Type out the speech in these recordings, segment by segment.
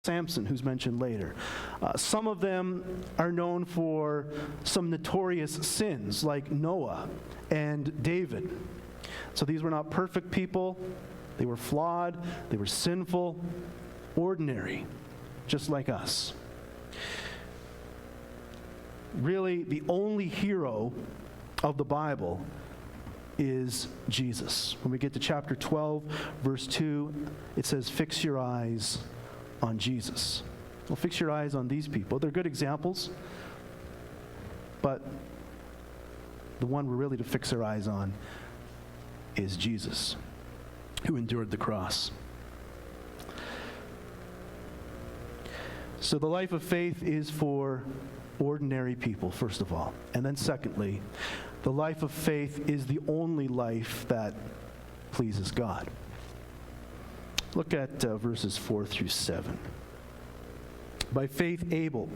Samson, who's mentioned later. Some of them are known for some notorious sins, like Noah and David. So these were not perfect people. They were flawed. They were sinful, ordinary, just like us. Really, the only hero of the Bible is Jesus. When we get to chapter 12, verse 2, it says, "Fix your eyes on Jesus." Well, fix your eyes on these people. They're good examples, but the one we're really to fix our eyes on is Jesus, who endured the cross. So the life of faith is for ordinary people, first of all. And then secondly, the life of faith is the only life that pleases God. Look at verses 4 through 7. By faith, Abel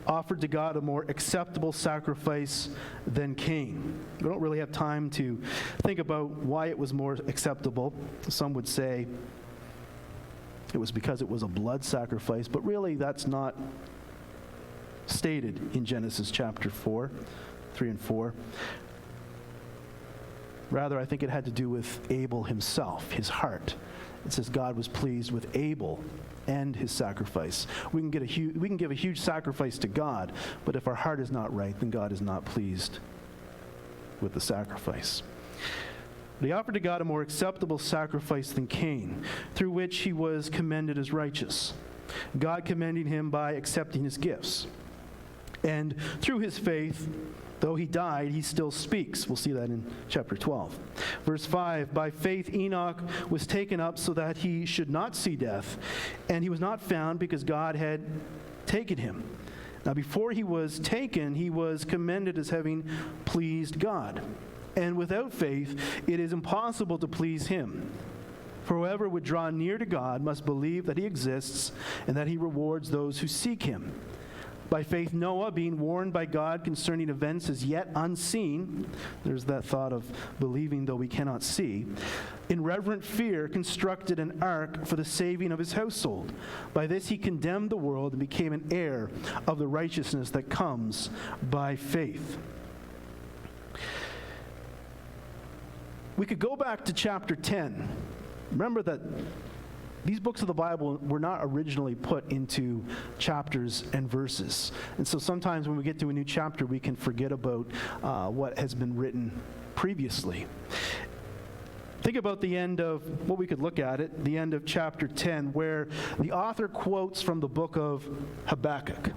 offered to God a more acceptable sacrifice than Cain. We don't really have time to think about why it was more acceptable. Some would say it was because it was a blood sacrifice, but really that's not stated in Genesis chapter 4, 3 and 4. Rather, I think it had to do with Abel himself, his heart. It says God was pleased with Abel and his sacrifice. We can give a huge sacrifice to God, but if our heart is not right, then God is not pleased with the sacrifice. But he offered to God a more acceptable sacrifice than Cain, through which he was commended as righteous, God commending him by accepting his gifts. And through his faith, though he died, he still speaks. We'll see that in chapter 12. Verse 5, by faith Enoch was taken up so that he should not see death, and he was not found because God had taken him. Now before he was taken, he was commended as having pleased God. And without faith, it is impossible to please him. For whoever would draw near to God must believe that he exists and that he rewards those who seek him. By faith, Noah, being warned by God concerning events as yet unseen, there's that thought of believing though we cannot see, in reverent fear constructed an ark for the saving of his household. By this he condemned the world and became an heir of the righteousness that comes by faith. We could go back to chapter 10. Remember that these books of the Bible were not originally put into chapters and verses. And so sometimes when we get to a new chapter, we can forget about what has been written previously. Think about the end of, what we could look at it, the end of chapter 10, where the author quotes from the book of Habakkuk.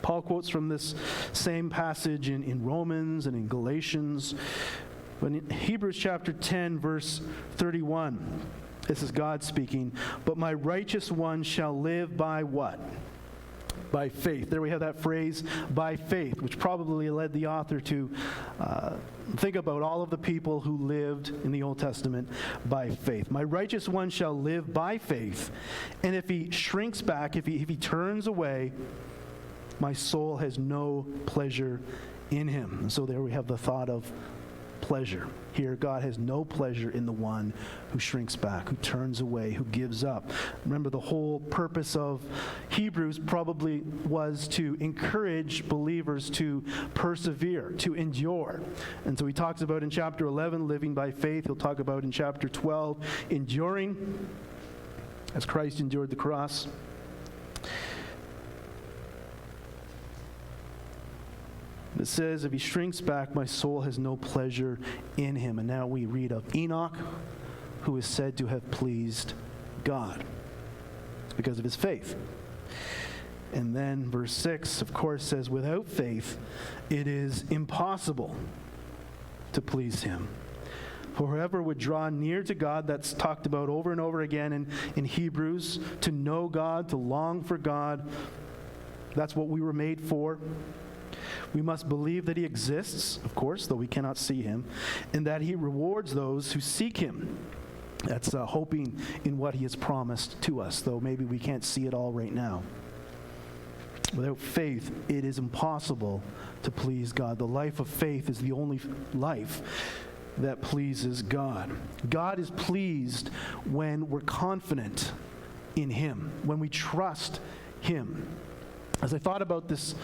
Paul quotes from this same passage in Romans and in Galatians. But in Hebrews chapter 10, verse 31, this is God speaking, but my righteous one shall live by what? By faith. There we have that phrase, by faith, which probably led the author to think about all of the people who lived in the Old Testament by faith. My righteous one shall live by faith, and if he shrinks back, if he turns away, my soul has no pleasure in him. And so there we have the thought of pleasure. Here, God has no pleasure in the one who shrinks back, who turns away, who gives up. Remember, the whole purpose of Hebrews probably was to encourage believers to persevere, to endure. And so he talks about in chapter 11, living by faith. He'll talk about in chapter 12, enduring, as Christ endured the cross. It says, if he shrinks back, my soul has no pleasure in him. And now we read of Enoch, who is said to have pleased God because of his faith. And then verse 6, of course, says, without faith, it is impossible to please him. For whoever would draw near to God, that's talked about over and over again in Hebrews, to know God, to long for God, that's what we were made for. We must believe that he exists, of course, though we cannot see him, and that he rewards those who seek him. That's hoping in what he has promised to us, though maybe we can't see it all right now. Without faith, it is impossible to please God. The life of faith is the only life that pleases God. God is pleased when we're confident in Him, when we trust Him. As I thought about this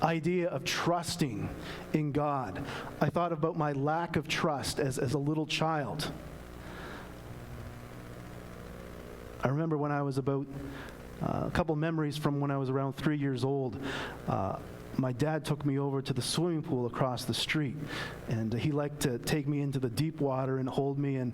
idea of trusting in God, I thought about my lack of trust as a little child. I remember when I was about a couple memories from when I was around 3 years old. My dad took me over to the swimming pool across the street, and he liked to take me into the deep water and hold me and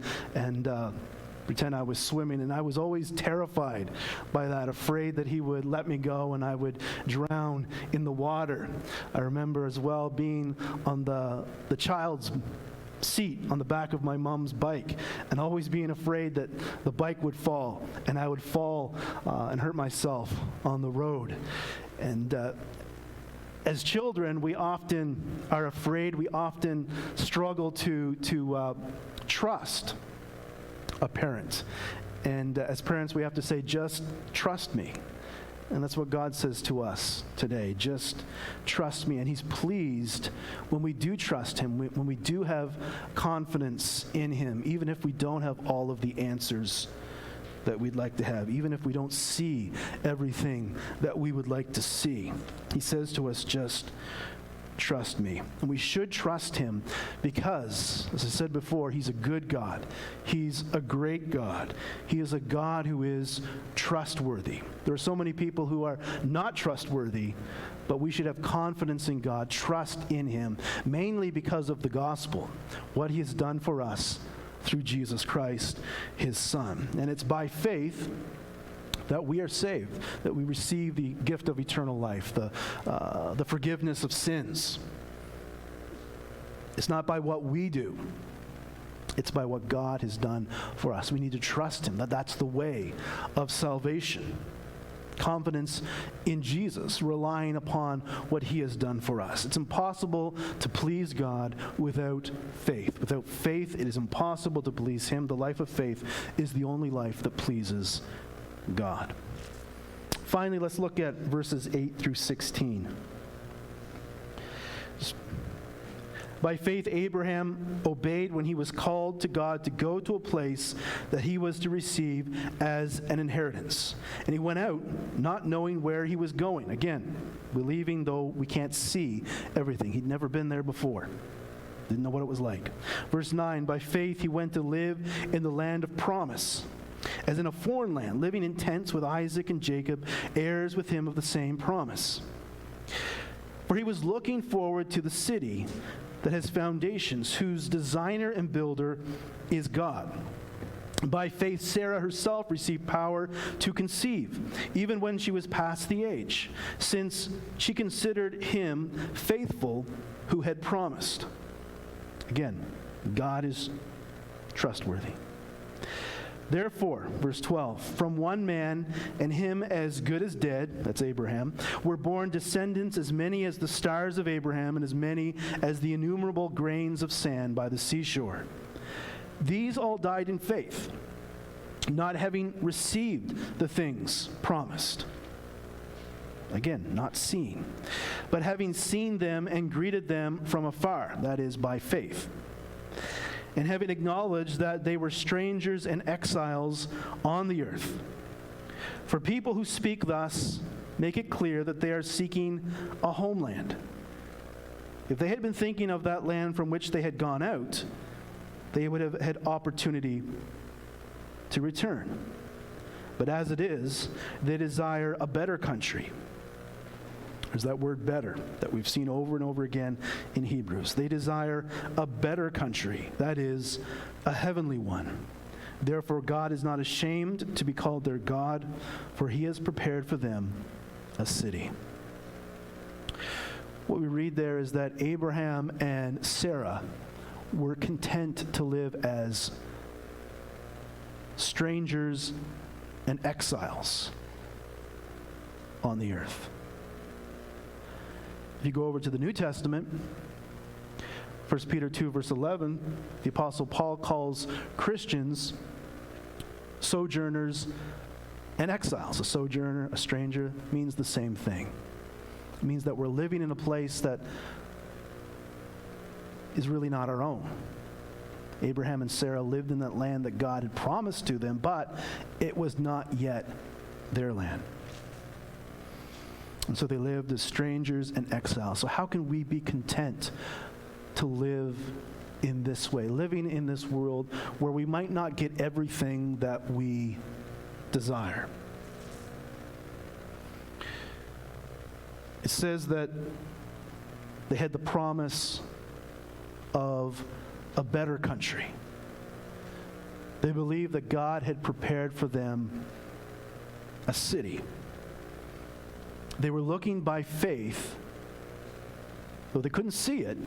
pretend I was swimming, and I was always terrified by that, afraid that he would let me go and I would drown in the water. I remember as well being on the child's seat on the back of my mom's bike and always being afraid that the bike would fall and I would fall and hurt myself on the road. And as children, we often are afraid, we often struggle to trust a parent. And as parents, we have to say, just trust me. And that's what God says to us today. Just trust me. And He's pleased when we do trust Him, when we do have confidence in Him, even if we don't have all of the answers that we'd like to have, even if we don't see everything that we would like to see. He says to us, just trust me. And we should trust Him because, as I said before, He's a good God. He's a great God. He is a God who is trustworthy. There are so many people who are not trustworthy, but we should have confidence in God, trust in Him, mainly because of the gospel, what He has done for us through Jesus Christ, His Son. And it's by faith that we are saved, that we receive the gift of eternal life, the forgiveness of sins. It's not by what we do. It's by what God has done for us. We need to trust Him. That's the way of salvation. Confidence in Jesus, relying upon what He has done for us. It's impossible to please God without faith. Without faith, it is impossible to please Him. The life of faith is the only life that pleases God. Finally, let's look at verses 8 through 16. By faith, Abraham obeyed when he was called to God to go to a place that he was to receive as an inheritance. And he went out, not knowing where he was going. Again, believing though we can't see everything. He'd never been there before. Didn't know what it was like. Verse 9, by faith he went to live in the land of promise, as in a foreign land, living in tents with Isaac and Jacob, heirs with him of the same promise. For he was looking forward to the city that has foundations, whose designer and builder is God. By faith, Sarah herself received power to conceive, even when she was past the age, since she considered him faithful who had promised. Again, God is trustworthy. Therefore, verse 12, from one man, and him as good as dead, that's Abraham, were born descendants as many as the stars of Abraham and as many as the innumerable grains of sand by the seashore. These all died in faith, not having received the things promised. Again, not seen, but having seen them and greeted them from afar, that is, by faith. And having acknowledged that they were strangers and exiles on the earth. For people who speak thus make it clear that they are seeking a homeland. If they had been thinking of that land from which they had gone out, they would have had opportunity to return. But as it is, they desire a better country. There's that word better that we've seen over and over again in Hebrews. They desire a better country, that is, a heavenly one. Therefore, God is not ashamed to be called their God, for He has prepared for them a city. What we read there is that Abraham and Sarah were content to live as strangers and exiles on the earth. If you go over to the New Testament, 1 Peter 2, verse 11, the Apostle Paul calls Christians sojourners and exiles. A sojourner, a stranger, means the same thing. It means that we're living in a place that is really not our own. Abraham and Sarah lived in that land that God had promised to them, but it was not yet their land. And so they lived as strangers and exiles. So how can we be content to live in this way, living in this world where we might not get everything that we desire? It says that they had the promise of a better country. They believed that God had prepared for them a city. They were looking by faith, though they couldn't see it,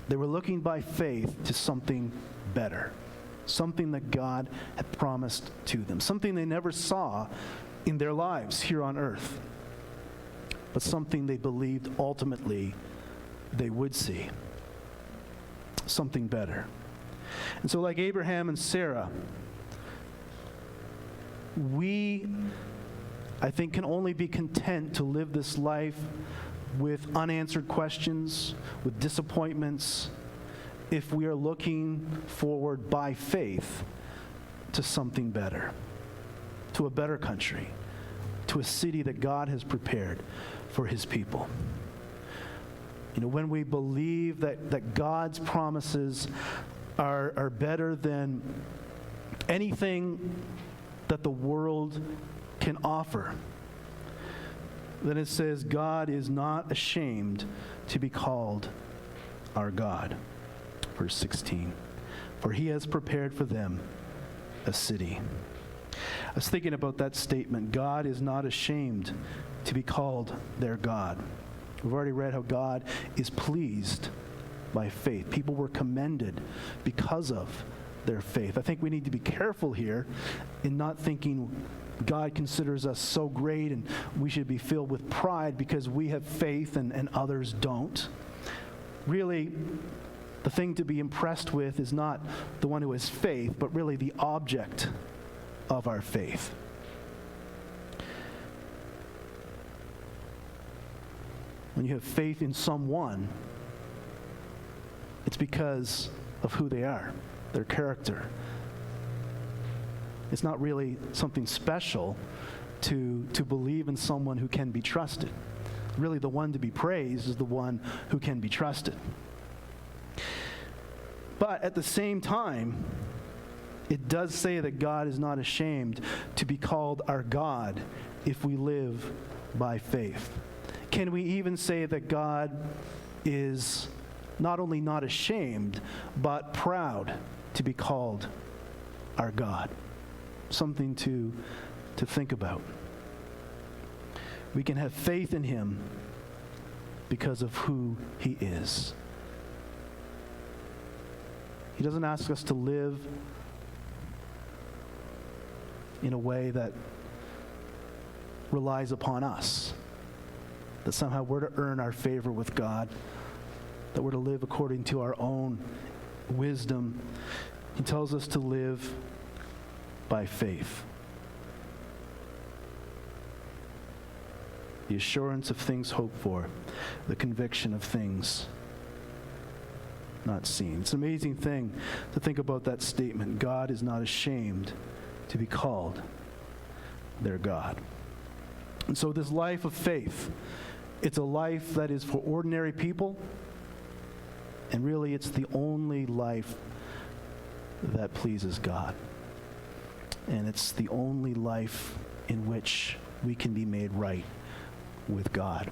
they were looking by faith to something better, something that God had promised to them, something they never saw in their lives here on earth, but something they believed ultimately they would see, something better. And so like Abraham and Sarah, we, I think, can only be content to live this life with unanswered questions, with disappointments, if we are looking forward by faith to something better, to a better country, to a city that God has prepared for his people. You know, when we believe that God's promises are better than anything that the world can offer, then it says God is not ashamed to be called our God. Verse 16, for he has prepared for them a city. I was thinking about that statement, God is not ashamed to be called their God. We've already read how God is pleased by faith. People were commended because of their faith. I think we need to be careful here in not thinking God considers us so great and we should be filled with pride because we have faith and others don't. Really, the thing to be impressed with is not the one who has faith, but really the object of our faith. When you have faith in someone, it's because of who they are, their character. It's not really something special to believe in someone who can be trusted. Really, the one to be praised is the one who can be trusted. But at the same time, it does say that God is not ashamed to be called our God if we live by faith. Can we even say that God is not only not ashamed, but proud to be called our God? Something to think about. We can have faith in him because of who he is. He doesn't ask us to live in a way that relies upon us, that somehow we're to earn our favor with God, that we're to live according to our own wisdom. He tells us to live by faith. The assurance of things hoped for, the conviction of things not seen. It's an amazing thing to think about that statement. God is not ashamed to be called their God. And so this life of faith, it's a life that is for ordinary people, and really it's the only life that pleases God. And it's the only life in which we can be made right with God.